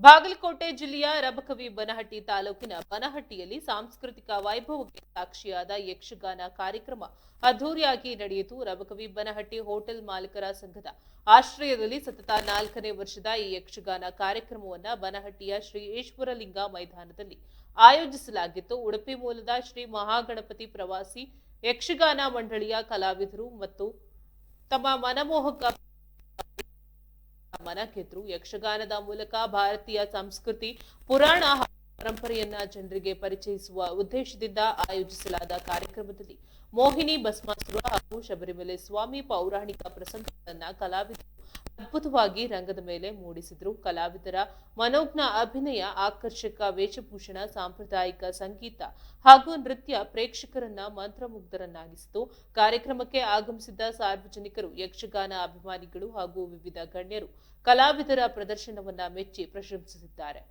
ಬಾಗಲಕೋಟೆ ಜಿಲ್ಲೆಯ ರಬಕವಿ ಬನಹಟ್ಟಿ ತಾಲೂಕಿನ ಬನಹಟ್ಟಿಯಲ್ಲಿ ಸಾಂಸ್ಕೃತಿಕ ವೈಭವಕ್ಕೆ ಸಾಕ್ಷಿಯಾದ ಯಕ್ಷಗಾನ ಕಾರ್ಯಕ್ರಮ ಅದ್ದೂರಿಯಾಗಿ ನಡೆಯಿತು. ರಬಕವಿ ಬನಹಟ್ಟಿ ಹೋಟೆಲ್ ಮಾಲೀಕರ ಸಂಘದ ಆಶ್ರಯದಲ್ಲಿ ಸತತ 4ನೇ ವರ್ಷದ ಈ ಯಕ್ಷಗಾನ ಕಾರ್ಯಕ್ರಮವನ್ನು ಬನಹಟ್ಟಿಯ ಶ್ರೀ ಈಶ್ವರಲಿಂಗ ಮೈದಾನದಲ್ಲಿ ಆಯೋಜಿಸಲಾಗಿತ್ತು. ಉಡುಪಿ ಮೂಲದ ಶ್ರೀ ಮಹಾಗಣಪತಿ ಪ್ರವಾಸಿ ಯಕ್ಷಗಾನ ಮಂಡಳಿಯ ಕಲಾವಿದರು ಮತ್ತು ತಮ್ಮ ಮನಮೋಹಕ ಮನ ಗೆದ್ರು. ಯಕ್ಷಗಾನದ ಮೂಲಕ ಭಾರತೀಯ ಸಂಸ್ಕೃತಿ, ಪುರಾಣ ಹಾಗೂ ಪರಂಪರೆಯನ್ನ ಜನರಿಗೆ ಪರಿಚಯಿಸುವ ಉದ್ದೇಶದಿಂದ ಆಯೋಜಿಸಲಾದ ಕಾರ್ಯಕ್ರಮದಲ್ಲಿ ಮೋಹಿನಿ ಭಸ್ಮಾಸುರ ಹಾಗೂ ಶಬರಿಮಲೆ ಸ್ವಾಮಿ ಪೌರಾಣಿಕ ಪ್ರಸಂಗಗಳನ್ನ ಕಲಾವಿದರು ಅದ್ಭುತವಾಗಿ ರಂಗದ ಮೇಲೆ ಮೂಡಿಸಿದ್ರು. ಕಲಾವಿದರ ಮನೋಜ್ಞ ಅಭಿನಯ, ಆಕರ್ಷಕ ವೇಷಭೂಷಣ, ಸಾಂಪ್ರದಾಯಿಕ ಸಂಗೀತ ಹಾಗೂ ನೃತ್ಯ ಪ್ರೇಕ್ಷಕರನ್ನ ಮಂತ್ರಮುಗ್ಧರನ್ನಾಗಿಸಿತು. ಕಾರ್ಯಕ್ರಮಕ್ಕೆ ಆಗಮಿಸಿದ್ದ ಸಾರ್ವಜನಿಕರು, ಯಕ್ಷಗಾನ ಅಭಿಮಾನಿಗಳು ಹಾಗೂ ವಿವಿಧ ಗಣ್ಯರು ಕಲಾವಿದರ ಪ್ರದರ್ಶನವನ್ನ ಮೆಚ್ಚಿ ಪ್ರಶಂಸಿಸಿದ್ದಾರೆ.